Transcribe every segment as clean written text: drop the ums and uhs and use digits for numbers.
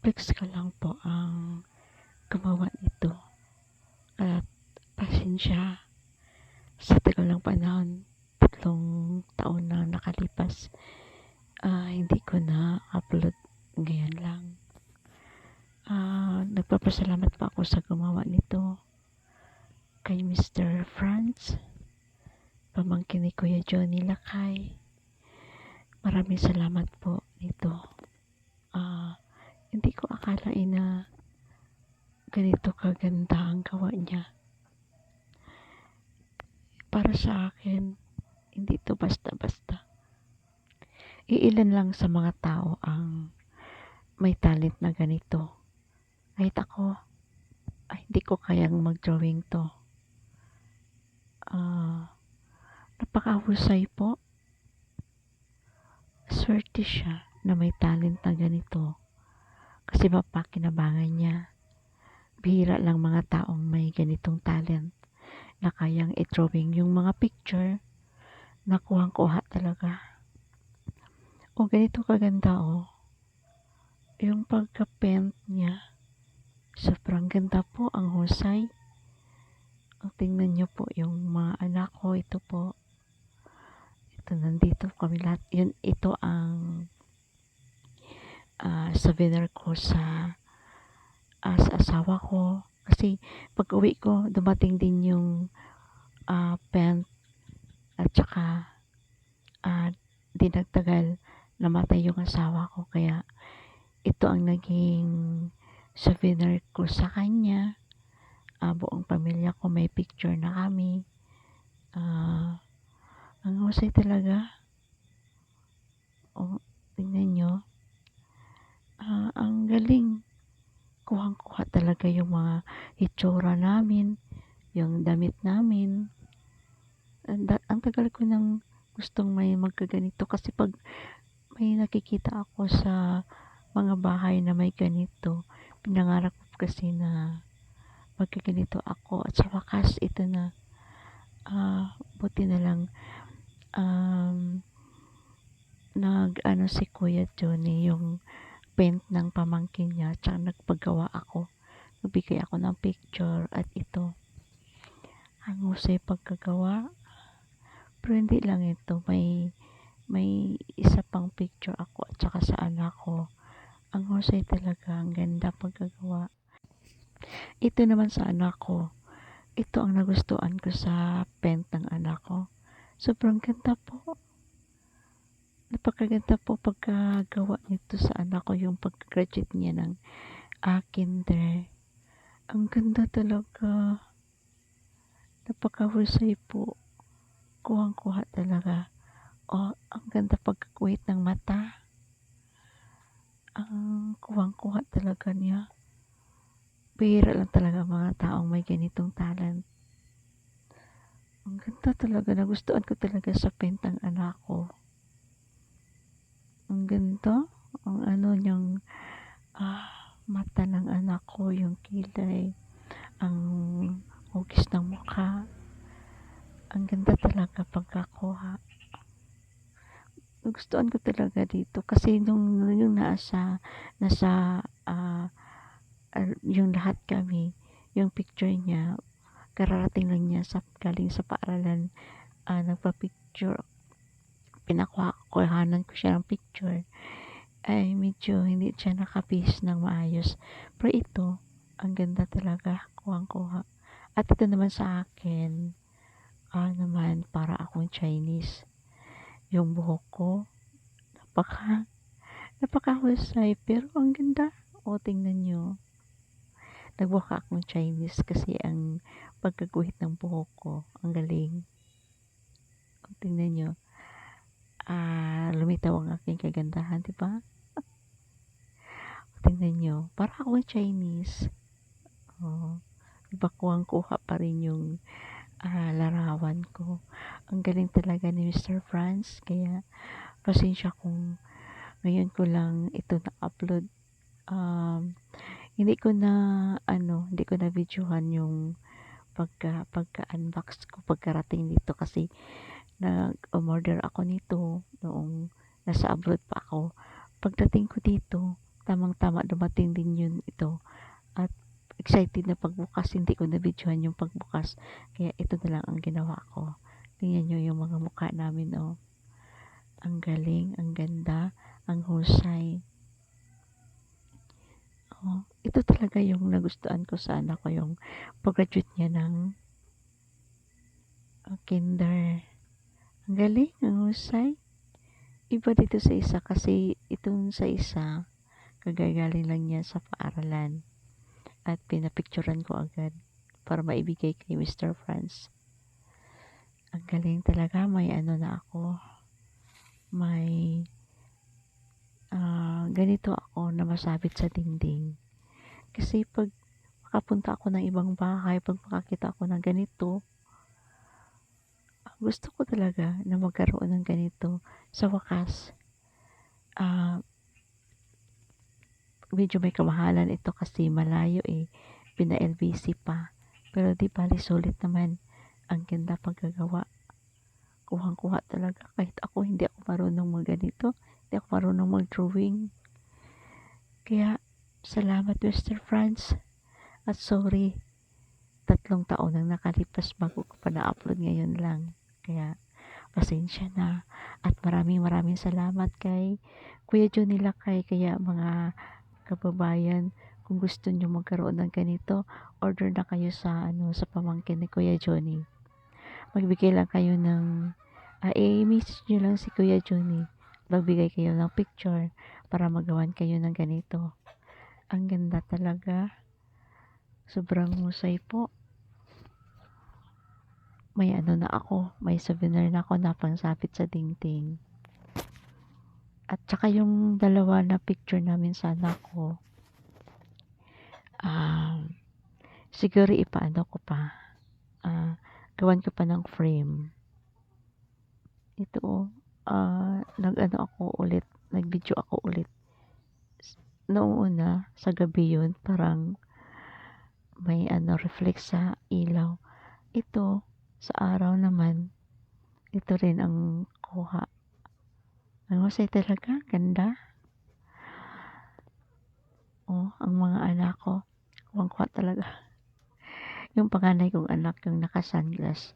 Flex ka lang po ang gumawa nito at pasensya sa tagal ng panahon, 3 taon na nakalipas, hindi ko na upload ngayon lang. Nagpapasalamat po ako sa gumawa nito kay Mr. Franz, pamangkin ni Kuya Johnny Lakay. Maraming salamat po nito. Hindi ko akalain na ganito kaganda ang gawa niya. Para sa akin, hindi to basta-basta. Iilan lang sa mga tao ang may talent na ganito. Kahit ako, hindi ko kayang mag-drawing to. Napakahusay po. Swerte siya na may talent na ganito. Kasi mapakinabangan niya. Bihira lang mga taong may ganitong talent na kayang i-drawing yung mga picture na kuhang-kuha talaga. O ganito kaganda yung pagka-paint niya. Sobrang ganda po, ang husay. Tingnan niyo po yung mga anak ko, ito po. Ito, nandito kami lahat. Ito ang souvenir ko sa asawa ko. Kasi pag uwi ko, dumating din yung pen at saka di nagtagal namatay yung asawa ko. Kaya ito ang naging souvenir ko sa kanya. Buong pamilya ko may picture na kami. Ang husay talaga. Tingnan nyo. Ang galing. Kuhang-kuha talaga yung mga itsura namin, yung damit namin. Ang tagal ko nang gustong may magkaganito kasi pag may nakikita ako sa mga bahay na may ganito, pinangarap ko kasi na magkaganito ako at sa wakas ito na. Buti na lang si Kuya Johnny yung paint ng pamangkin niya, tsaka nagpagawa ako, nagbigay ako ng picture at ito ang husay pagkagawa. Pero hindi lang ito, may isa pang picture ako at saka sa anak ko. Ang husay talaga, ang ganda pagkagawa. Ito naman sa anak ko, ito ang nagustuhan ko sa paint ng anak ko. Sobrang ganda po. Napakaganda po pagkagawa nito sa anak ko, yung pag-graduate niya ng kinder. Ang ganda talaga. Napakahusay po. Kuhang-kuha talaga. Ang ganda pagkakuhit ng mata. Ang kuhang-kuha talaga niya. Bihira lang talaga mga taong may ganitong talent. Ang ganda talaga. Nagustuhan ko talaga sa paint ng anak ko. Ang ganda. Ang yung mata ng anak ko, yung kilay, ang hugis ng mukha. Ang ganda talaga pagkakuha. Nagustuhan ko talaga dito kasi nung nasa yung lahat kami, yung picture niya, kararating lang niya galing sa paaralan, nagpa-picture, kuhanan ko siya ng picture, ay medyo hindi siya nakapis ng maayos. Pero ito, ang ganda talaga, kuhang-kuha. At ito naman sa akin, naman para akong Chinese. Yung buhok ko, napakahusay, pero ang ganda. Tingnan nyo. Nagbuhok akong Chinese kasi ang pagkaguhit ng buhok ko, ang galing. Tingnan nyo. Lumitaw ang aking kagandahan, diba? Tingnan nyo. Para akong Chinese. Diba kuha pa rin yung larawan ko. Ang galing talaga ni Mr. Franz. Kaya, pasensya kung ngayon ko lang ito na-upload. Hindi ko na videohan yung pagka-unbox ko pagkarating dito kasi nag-order ako nito noong nasa abroad pa ako. Pagdating ko dito, tamang-tama dumating din yun ito. At excited na pagbukas, hindi ko na-videohan yung pagbukas. Kaya ito na lang ang ginawa ko. Tingnan nyo yung mga mukha namin, oh. Ang galing, ang ganda, ang husay. Oh, ito talaga yung nagustuhan ko sa anak ko, yung pag-graduate niya ng kinder. Ang galing, ang husay. Iba dito sa isa kasi itong sa isa, kagagaling lang niya sa paaralan. At pinapicturan ko agad para maibigay kay Mr. Franz. Ang galing talaga, may ano na ako. May ganito ako na masabit sa dingding. Kasi pag makapunta ako ng ibang bahay, pag makakita ako ng ganito, gusto ko talaga na magkaroon ng ganito. Sa wakas, medyo may kamahalan ito kasi malayo eh. Pina-LBC pa. Pero di bali sulit naman. Ang ganda pagkagawa. Kuhang-kuha talaga. Kahit ako, hindi ako marunong ganito. Hindi ako marunong mag-drawing. Kaya, salamat Mr. Franz. At sorry, 3 taon nang nakalipas bago ko pa na-upload ngayon lang. Kaya, pasensya na. At maraming salamat kay Kuya Johnny Lakay. Kaya mga kababayan, kung gusto nyo magkaroon ng ganito, order na kayo sa sa pamangkin ni Kuya Johnny. Magbigay lang kayo ng i-message nyo lang si Kuya Johnny. Magbigay kayo ng picture para magawan kayo ng ganito. Ang ganda talaga. Sobrang husay po. May na ako, may souvenir na ako na pangsapit sa dingding. At saka yung dalawa na picture namin sa anak ko, siguro ipaano ko pa, gawan ko pa ng frame. Ito, nag-video ako ulit. Noong una, sa gabi yun, parang may reflect sa ilaw. Ito, sa araw naman, ito rin ang kuha. Ang husay talaga, ganda. Oh, ang mga anak ko, kuha talaga. Yung panganay kong anak, yung naka-sunglass,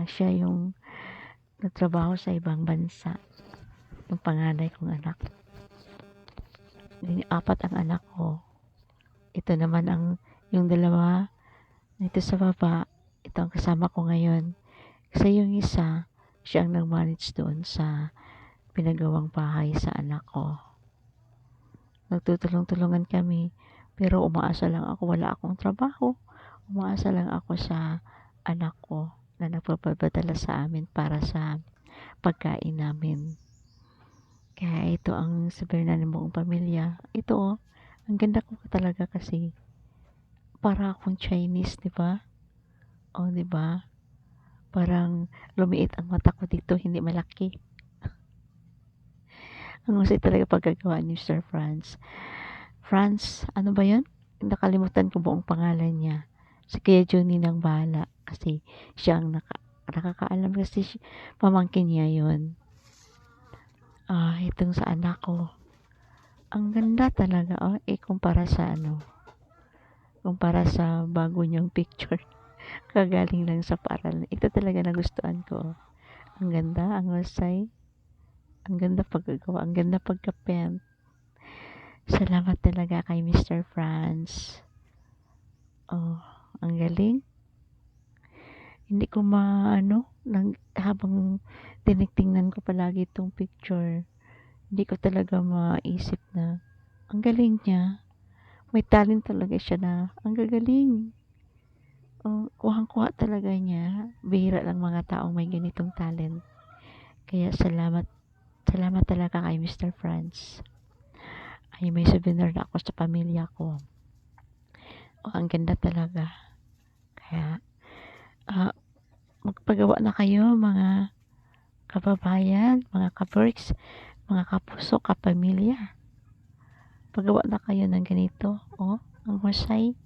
siya yung nagtrabaho sa ibang bansa. Yung panganay kong anak. Yung 4 ang anak ko. Ito naman yung dalawa, ito sa baba, ito ang kasama ko ngayon. Kasi yung isa, siya ang nag-manage doon sa pinagawang bahay sa anak ko. Nagtutulong-tulungan kami, pero umaasa lang ako, wala akong trabaho. Umaasa lang ako sa anak ko na nagpapadala sa amin para sa pagkain namin. Kaya ito ang sabihin na ng buong pamilya. Ito ang ganda ko talaga kasi para akong Chinese, di ba? O, di ba? Parang lumiit ang mata ko dito, hindi malaki. Ang husay talaga pagkagawa ni Sir Franz. Franz, ano ba yun? Nakalimutan ko buong pangalan niya. Si Kuya Johnny nang bahala kasi siya ang nakakaalam kasi pamangkin niya yun. Itong sa anak ko. Ang ganda talaga, kumpara sa bago niyang picture. Kagaling lang sa paaralan. Ito talaga nagustuhan ko. Ang ganda, ang husay. Ang ganda pagkagawa, ang ganda pagka-pen. Salamat talaga kay Mr. Franz. Ang galing. Hindi ko habang tinitingnan ko palagi itong picture, hindi ko talaga maisip na ang galing niya. May talent talaga siya na ang gagaling. Kuhang-kuha talaga niya. Bihira lang mga taong may ganitong talent. Kaya salamat talaga kay Mr. Franz. Ay, may souvenir na ako sa pamilya ko. Ang ganda talaga. Kaya, magpagawa na kayo mga kababayan, mga kaberks, mga kapuso, kapamilya. Pagawa na kayo ng ganito. Ang husay.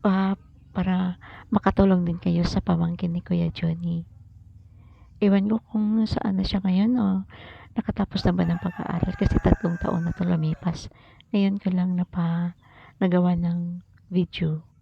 Para makatulong din kayo sa pamangkin ni Kuya Johnny. Iwan ko kung saan na siya ngayon nakatapos na ba ng pag-aaral kasi 3 taon na 'to lumipas. Ngayon ko lang nagawa ng video.